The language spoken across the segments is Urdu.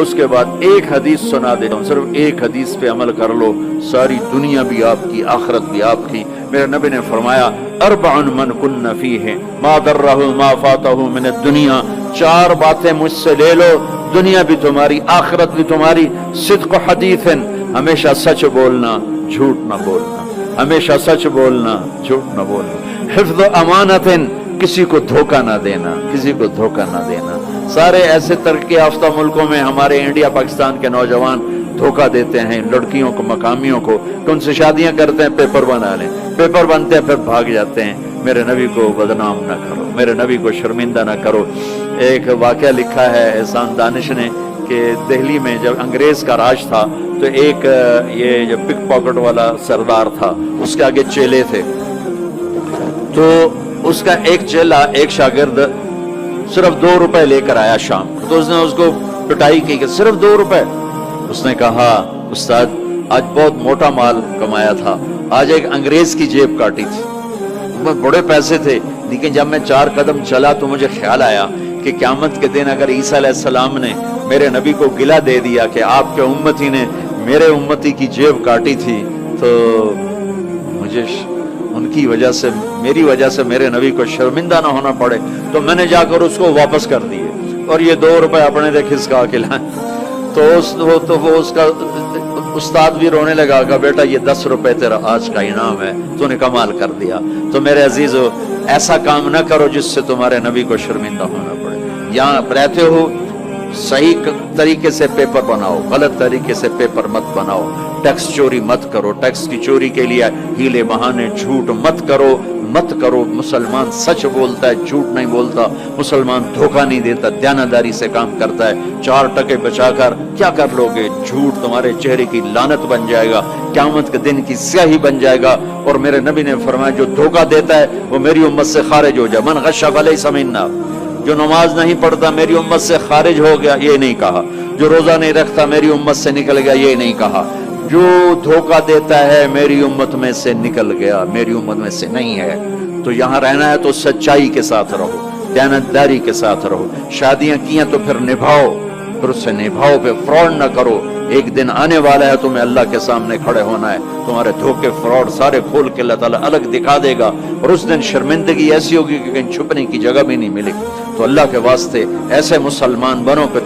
اس کے بعد ایک حدیث سنا دیتا ہوں، صرف ایک حدیث پہ عمل کر لو، ساری دنیا بھی آپ کی، آخرت بھی آپ کی۔ میرے نبی نے فرمایا اربع من کن فیہ ما ضرہ ما فاتہ من الدنیا، 4 باتیں مجھ سے لے لو، دنیا بھی تمہاری، آخرت بھی تمہاری۔ صدق حدیث، ہمیشہ سچ بولنا، جھوٹ نہ بولنا، ہمیشہ سچ بولنا، جھوٹ نہ بولنا۔ حفظ امانت، کسی کو دھوکہ نہ دینا، کسی کو دھوکہ نہ دینا۔ سارے ایسے ترقی یافتہ ملکوں میں ہمارے انڈیا پاکستان کے نوجوان دھوکہ دیتے ہیں لڑکیوں کو، مقامیوں کو، کہ ان سے شادیاں کرتے ہیں، پیپر بنا لیں، پیپر بنتے ہیں پھر بھاگ جاتے ہیں۔ میرے نبی کو بدنام نہ کرو، میرے نبی کو شرمندہ نہ کرو۔ ایک واقعہ لکھا ہے احسان دانش نے کہ دہلی میں جب انگریز کا راج تھا تو ایک یہ جو پک پاکٹ والا سردار تھا، اس کے آگے چیلے تھے، تو اس کا ایک چیلا، ایک شاگرد صرف 2 روپے لے کر آیا شام، تو اس نے اس کو پٹائی کی کہ صرف 2 روپے۔ اس نے کہا استاد آج بہت موٹا مال کمایا تھا، آج ایک انگریز کی جیب کاٹی تھی، بڑے پیسے تھے، لیکن جب میں 4 قدم چلا تو مجھے خیال آیا کہ قیامت کے دن اگر عیسیٰ علیہ السلام نے میرے نبی کو گلہ دے دیا کہ آپ کے امتی نے میرے امتی کی جیب کاٹی تھی، تو مجھے ان کی وجہ سے، میری وجہ سے میرے نبی کو شرمندہ نہ ہونا پڑے، تو میں نے جا کر اس کو واپس کر دیے اور یہ 2 روپے اپنے سے کھسکا کے لائیں۔ تو وہ اس کا استاد بھی رونے لگا کہ بیٹا یہ 10 روپے تیرا آج کا انعام ہے، تو نے کمال کر دیا۔ تو میرے عزیزو، ایسا کام نہ کرو جس سے تمہارے نبی کو شرمندہ ہونا پڑے۔ یہاں رہتے ہو صحیح طریقے سے پیپر بناؤ، غلط طریقے سے پیپر مت بناؤ، ٹیکس چوری مت کرو، ٹیکس کی چوری کے لیے ہیلے بہانے جھوٹ مت کرو، مت کرو۔ مسلمان سچ بولتا ہے، جھوٹ نہیں بولتا، مسلمان دھوکہ نہیں دیتا، دیانتداری سے کام کرتا ہے۔ 4 ٹکے بچا کر کیا کر لو گے؟ جھوٹ تمہارے چہرے کی لعنت بن جائے گا، قیامت کے دن کی سیاہی بن جائے گا۔ اور میرے نبی نے فرمایا جو دھوکہ دیتا ہے وہ میری امت سے خارج ہو جائے۔ من غش فلیس منا، جو نماز نہیں پڑھتا میری امت سے خارج ہو گیا، یہ نہیں کہا۔ جو روزہ نہیں رکھتا میری امت سے نکل گیا، یہ نہیں کہا۔ جو دھوکہ دیتا ہے میری امت میں سے نکل گیا، میری امت میں سے نہیں ہے۔ تو یہاں رہنا ہے تو سچائی کے ساتھ رہو، دیانتداری کے ساتھ رہو۔ شادیاں کی ہیں تو پھر نبھاؤ، پھر اس سے نبھاؤ، پہ فراڈ نہ کرو۔ ایک دن آنے والا ہے تمہیں اللہ کے سامنے کھڑے ہونا ہے، تمہارے دھوکے فراڈ سارے کھول کے اللہ تعالیٰ الگ دکھا دے گا، اور اس دن شرمندگی ایسی ہوگی کہ کہیں چھپنے کی جگہ بھی نہیں ملے۔ تو اللہ کے واسطے ایسے مسلمان بنو کہ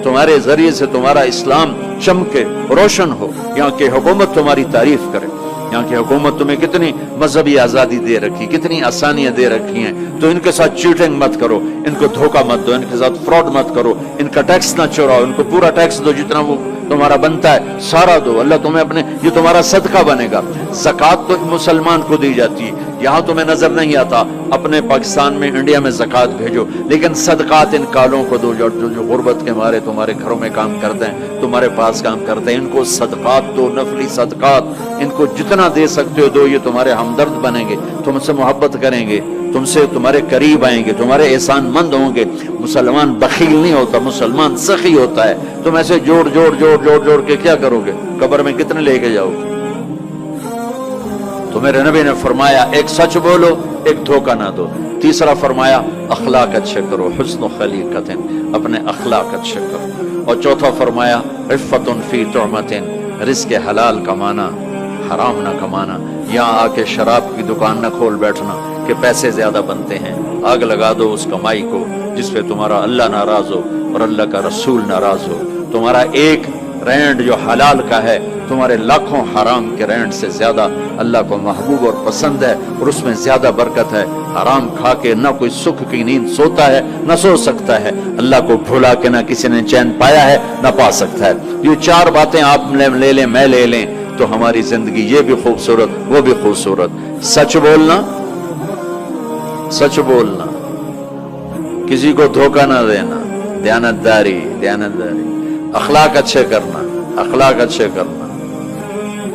تمہارے ذریعے سے تمہارا اسلام چمکے، روشن ہو، یہاں کی حکومت تمہاری تعریف کرے۔ یہاں کی حکومت تمہیں کتنی مذہبی آزادی دے رکھی، کتنی آسانیاں دے رکھی ہیں، تو ان کے ساتھ چیٹنگ مت کرو، ان کو دھوکہ مت دو، ان کے ساتھ فراڈ مت کرو، ان کا ٹیکس نہ چوراؤ، ان کو پورا ٹیکس دو جتنا وہ تمہارا بنتا ہے، سارا دو۔ اللہ تمہیں یہ تمہارا صدقہ بنے گا۔ زکوٰۃ تو مسلمان کو دی جاتی ہے، یہاں تمہیں نظر نہیں آتا، اپنے پاکستان میں، انڈیا میں زکوٰۃ بھیجو، لیکن صدقات ان کالوں کو دو جو غربت کے مارے تمہارے گھروں میں کام کرتے ہیں، تمہارے پاس کام کرتے ہیں، ان کو صدقات دو، نفلی صدقات، ان کو جتنا دے سکتے ہو دو۔ یہ تمہارے ہمدرد بنیں گے، تم سے محبت کریں گے، تم سے تمہارے قریب آئیں گے، تمہارے احسان مند ہوں گے۔ مسلمان بخیل نہیں ہوتا، مسلمان سخی ہوتا ہے۔ تم ایسے جوڑ کے کیا کرو گے؟ قبر میں کتنے لے کے جاؤ گے؟ تو میرے نبی نے فرمایا ایک سچ بولو، ایک دھوکہ نہ دو۔ تیسرا فرمایا اخلاق اچھے کرو، حسن خلیقت، اپنے اخلاق اچھے کرو۔ اور چوتھا فرمایا عفت فی طعمت، رزق حلال کمانا، حرام نہ کمانا۔ یہاں آ کے شراب کی دکان نہ کھول بیٹھنا کہ پیسے زیادہ بنتے ہیں، آگ لگا دو اس کمائی کو جس پہ تمہارا اللہ ناراض ہو اور اللہ کا رسول ناراض ہو۔ تمہارا ایک رینڈ جو حلال کا ہے تمہارے لاکھوں حرام کے رینڈ سے زیادہ اللہ کو محبوب اور پسند ہے، اور اس میں زیادہ برکت ہے۔ حرام کھا کے نہ کوئی سکھ کی نیند سوتا ہے، نہ سو سکتا ہے۔ اللہ کو بھولا کے نہ کسی نے چین پایا ہے، نہ پا سکتا ہے۔ یہ 4 باتیں آپ لے لیں، میں لے لیں، تو ہماری زندگی یہ بھی خوبصورت، وہ بھی خوبصورت۔ سچ بولنا، سچ بولنا، کسی کو دھوکہ نہ دینا، دیانتداری، اخلاق اچھے کرنا، اخلاق اچھے کرنا،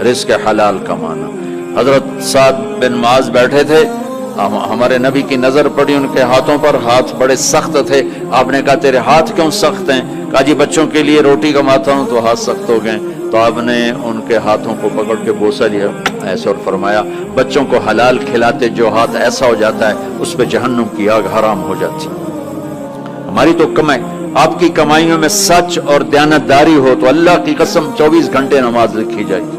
رزق حلال کمانا۔ حضرت سعد بن معاذ بیٹھے تھے، ہمارے نبی کی نظر پڑی ان کے ہاتھوں پر، ہاتھ بڑے سخت تھے۔ آپ نے کہا تیرے ہاتھ کیوں سخت ہیں؟ کہا جی بچوں کے لیے روٹی کماتا ہوں تو ہاتھ سخت ہو گئے۔ تو آپ نے ان کے ہاتھوں کو پکڑ کے بوسہ لیا ایسے اور فرمایا بچوں کو حلال کھلاتے جو ہاتھ ایسا ہو جاتا ہے اس پہ جہنم کی آگ حرام ہو جاتی۔ ہماری تو کمائی، آپ کی کمائیوں میں سچ اور دیانتداری ہو تو اللہ کی قسم 24 گھنٹے نماز لکھی جائے گی.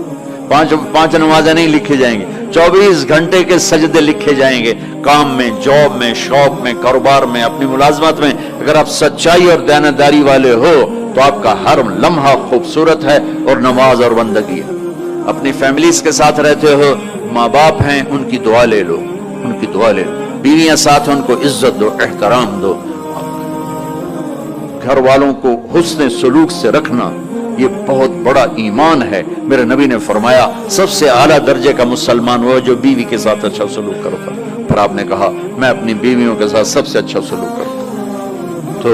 پانچ نمازیں نہیں لکھی جائیں گی، 24 گھنٹے کے سجدے لکھے جائیں گے. کام میں، جاب میں، شوق میں، کاروبار میں، اپنی ملازمت میں اگر آپ سچائی اور دیانتداری والے ہو تو آپ کا ہر لمحہ خوبصورت ہے اور نماز اور بندگی ہے. اپنی فیملیز کے ساتھ رہتے ہو، ماں باپ ہیں، ان کی دعا لے لو، ان کی دعا لے لو. بیویاں ساتھ ہیں، ان کو عزت دو، احترام دو. گھر والوں کو حسن سلوک سے رکھنا یہ بہت بڑا ایمان ہے. میرے نبی نے فرمایا سب سے اعلیٰ درجے کا مسلمان وہ جو بیوی کے ساتھ اچھا سلوک کرتا. پر آپ نے کہا میں اپنی بیویوں کے ساتھ سب سے اچھا سلوک کرتا. تو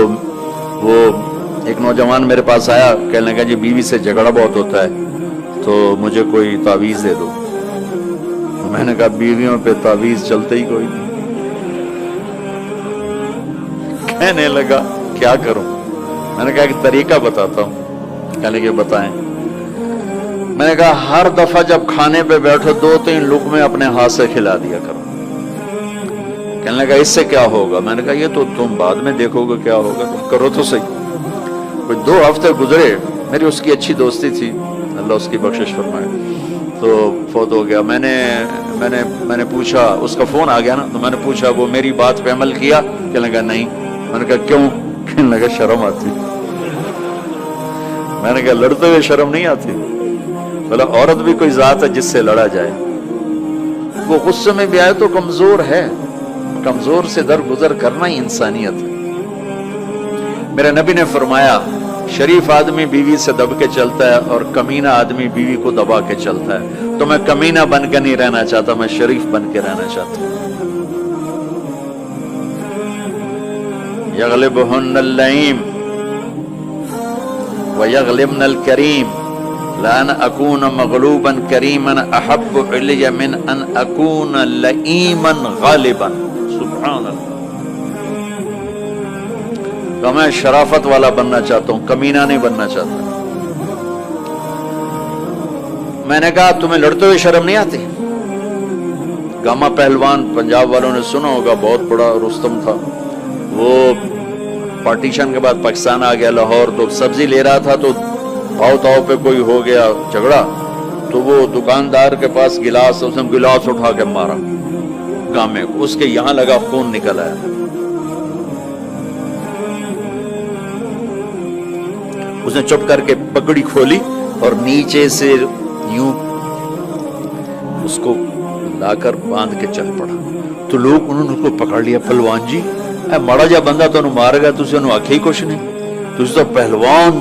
وہ ایک نوجوان میرے پاس آیا، کہنے لگا جی بیوی سے جھگڑا بہت ہوتا ہے تو مجھے کوئی تعویذ دے دو. میں نے کہا بیویوں پہ تعویذ چلتے ہی کوئی نہیں. کہنے لگا کیا کروں؟ میں نے کہا کہ طریقہ بتاتا ہوں. کہنے لگے بتائیں. میں نے کہا ہر دفعہ جب کھانے پہ بیٹھو 2-3 لقمے اپنے ہاتھ سے کھلا دیا کرو. کہنے لگا اس سے کیا ہوگا؟ میں نے کہا یہ تو تم بعد میں دیکھو گے کیا ہوگا، تم کرو تو صحیح. کوئی 2 ہفتے گزرے، میری اس کی اچھی دوستی تھی، اللہ اس کی بخشش فرمائے، تو فوت ہو گیا. میں نے پوچھا، اس کا فون آ گیا نا، تو میں نے پوچھا وہ میری بات پہ عمل کیا؟ کہنے لگا نہیں. میں نے کہا کیوں؟ کہنے لگا شرم آتی. میں نے کہا لڑتے ہوئے شرم نہیں آتی؟ بولا عورت بھی کوئی ذات ہے جس سے لڑا جائے. وہ غصے میں بھی آئے تو کمزور ہے، کمزور سے درگزر کرنا ہی انسانیت ہے. میرے نبی نے فرمایا شریف آدمی بیوی سے دب کے چلتا ہے اور کمینہ آدمی بیوی کو دبا کے چلتا ہے. تو میں کمینہ بن کے نہیں رہنا چاہتا، میں شریف بن کے رہنا چاہتا ہوں. یغلبہن اللئیم ویغلبن الکریم لان اکون مغلوبا کریما احب علی من ان اکون لئیما غالبا. سبحان اللہ. تو میں شرافت والا بننا چاہتا ہوں، کمینہ نہیں بننا چاہتا. میں نے کہا تمہیں لڑتے ہوئے شرم نہیں آتی؟ گاما پہلوان پنجاب والوں نے سنا ہوگا، بہت بڑا رستم تھا. وہ پارٹیشن کے بعد پاکستان آ گیا لاہور، تو سبزی لے رہا تھا تو بھاؤ تاؤ پہ کوئی ہو گیا جھگڑا، تو وہ دکاندار کے پاس گلاس، اس نے گلاس اٹھا کے مارا گامے کو، اس کے یہاں لگا، خون نکل آیا. اس نے چپ کر کے پگڑی کھولی اور نیچے سے یوں اس کو لا کر باندھ کے چل پڑا. تو لوگ انہوں نے اس کو پکڑ لیا، پہلوان جی اے ماڑا جا بندہ تو مارے گا، تجھے انہوں آکھے ہی کچھ نہیں، تجھے تو پہلوان.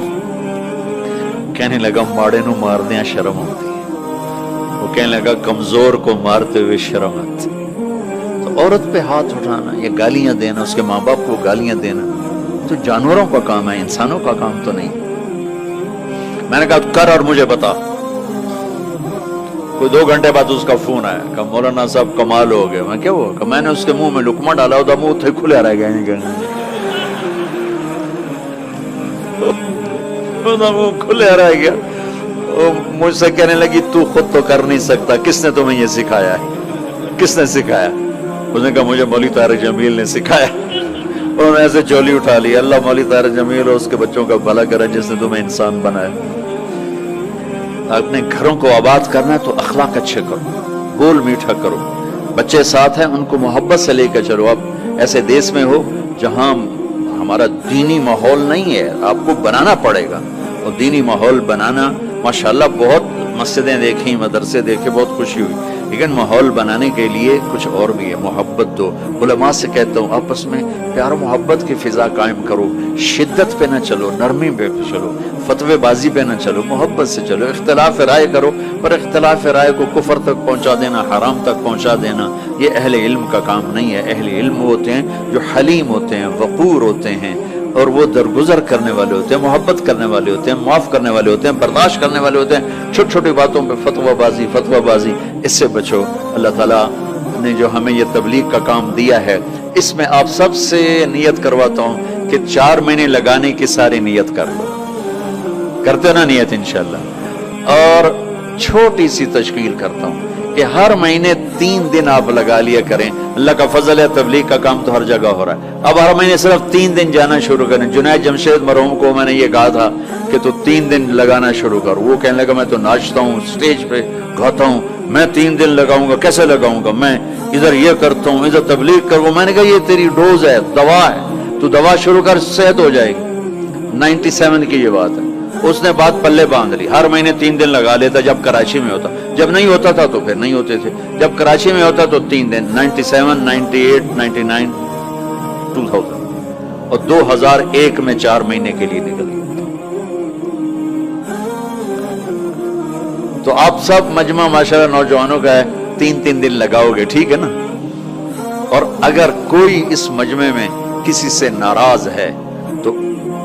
کہنے لگا ماڑے نو مار دیا شرم ہوتی ہے. وہ کہنے لگا کمزور کو مارتے ہوئے شرم آتی. تو عورت پہ ہاتھ اٹھانا یا گالیاں دینا، اس کے ماں باپ کو گالیاں دینا تو جانوروں کا کام ہے، انسانوں کا کام تو نہیں. میں نے کہا کر اور مجھے بتا. کوئی 2 گھنٹے بعد اس کا فون آیا کہ مولانا صاحب کمال ہو گئے. میں کیا ہوا؟ کہ میں نے اس کے منہ میں لقمہ ڈالا، ہوتا منہ تھے کھلے رہ گیا، منہ کھلے رہ گیا. مجھ سے کہنے لگی تو خود تو کر نہیں سکتا، کس نے تمہیں یہ سکھایا ہے؟ کس نے سکھایا؟ اس نے کہا مجھے مولوی طارق جمیل نے سکھایا. انہوں نے ایسے چولی اٹھا لی. اللہ مولوی طارق جمیل اور اس کے بچوں کا بھلا کرے جس نے تمہیں انسان بنایا. اپنے گھروں کو آباد کرنا ہے تو اخلاق اچھے کرو، بول میٹھا کرو. بچے ساتھ ہیں ان کو محبت سے لے کے چلو. اب ایسے دیس میں ہو جہاں ہمارا دینی ماحول نہیں ہے، آپ کو بنانا پڑے گا. اور دینی ماحول بنانا ماشاءاللہ بہت مسجدیں دیکھیں، مدرسے دیکھے، بہت خوشی ہوئی، لیکن ماحول بنانے کے لیے کچھ اور بھی ہے. محبت دو. علماء سے کہتا ہوں آپس میں پیار و محبت کی فضا قائم کرو. شدت پہ نہ چلو، نرمی پہ چلو، فتوے بازی پہ نہ چلو، محبت سے چلو. اختلاف رائے کرو، پر اختلاف رائے کو کفر تک پہنچا دینا، حرام تک پہنچا دینا یہ اہل علم کا کام نہیں ہے. اہل علم ہوتے ہیں جو حلیم ہوتے ہیں، وقور ہوتے ہیں، اور وہ درگزر کرنے والے ہوتے ہیں، محبت کرنے والے ہوتے ہیں، معاف کرنے والے ہوتے ہیں، برداشت کرنے والے ہوتے ہیں. چھوٹی چھوٹی باتوں پہ فتوہ بازی اس سے بچو. اللہ تعالیٰ نے جو ہمیں یہ تبلیغ کا کام دیا ہے، اس میں آپ سب سے نیت کرواتا ہوں کہ 4 مہینے لگانے کی ساری نیت کر لو. کرتے نا نیت انشاءاللہ. اور چھوٹی سی تشکیل کرتا ہوں کہ ہر مہینے 3 دن آپ لگا لیا کریں. اللہ کا فضل ہے، تبلیغ کا کام تو ہر جگہ ہو رہا ہے. اب ہر مہینے صرف 3 دن جانا شروع کریں. جنید جمشید مرحوم کو میں نے یہ کہا تھا کہ تو 3 دن لگانا شروع کر. وہ کہنے لگا میں تو ناچتا ہوں، اسٹیج پہ گاتا ہوں، میں 3 دن لگاؤں گا. کیسے لگاؤں گا؟ میں ادھر یہ کرتا ہوں، ادھر تبلیغ کروں. میں نے کہا یہ تیری ڈوز ہے، دوا ہے، تو دوا شروع کر، صحت ہو جائے گی. 97 کی یہ بات ہے. اس نے بات پلے باندھ لی. ہر مہینے 3 دن لگا لیتا جب کراچی میں ہوتا. جب نہیں ہوتا تھا تو پھر نہیں ہوتے تھے. جب کراچی میں ہوتا تو 3 دن. 97 98 99 2000 اور 2001 میں 4 مہینے کے لیے نکل گئے. تو آپ سب مجمع ماشاءاللہ نوجوانوں کا ہے، 3 دن لگاؤ گے، ٹھیک ہے نا؟ اور اگر کوئی اس مجمع میں کسی سے ناراض ہے تو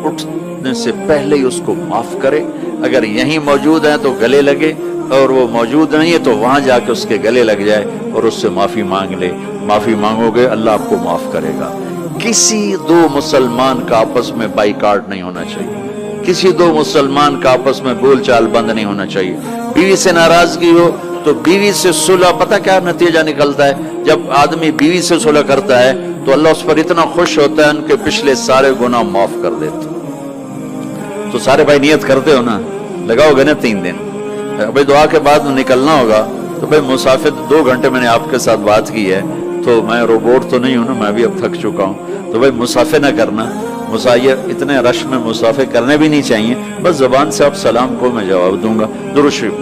اٹھنے سے پہلے ہی اس کو معاف کرے. اگر یہیں موجود ہیں تو گلے لگے، اور وہ موجود نہیں ہے تو وہاں جا کے اس کے گلے لگ جائے اور اس سے معافی مانگ لے. معافی مانگو گے اللہ آپ کو معاف کرے گا. کسی 2 مسلمان کا آپس میں بائیکاٹ نہیں ہونا چاہیے. کسی 2 مسلمان کا آپس میں بول چال بند نہیں ہونا چاہیے. بیوی سے ناراضگی ہو تو بیوی سے صلح. پتہ کیا نتیجہ نکلتا ہے؟ جب آدمی بیوی سے صلح کرتا ہے تو اللہ اس پر اتنا خوش ہوتا ہے ان کے پچھلے سارے گناہ معاف کر دیتا. تو سارے بھائی نیت کرتے ہو نا؟ لگاؤ گے نا 3 دن. بھائی دعا کے بعد نکلنا ہوگا تو بھائی مسافر 2 گھنٹے میں نے آپ کے ساتھ بات کی ہے تو میں روبوٹ تو نہیں ہوں نا، میں بھی اب تھک چکا ہوں. تو بھائی مسافر نہ کرنا. مسافر اتنے رش میں مسافر کرنے بھی نہیں چاہیے. بس زبان سے آپ سلام کو میں جواب دوں گا. درود شریف.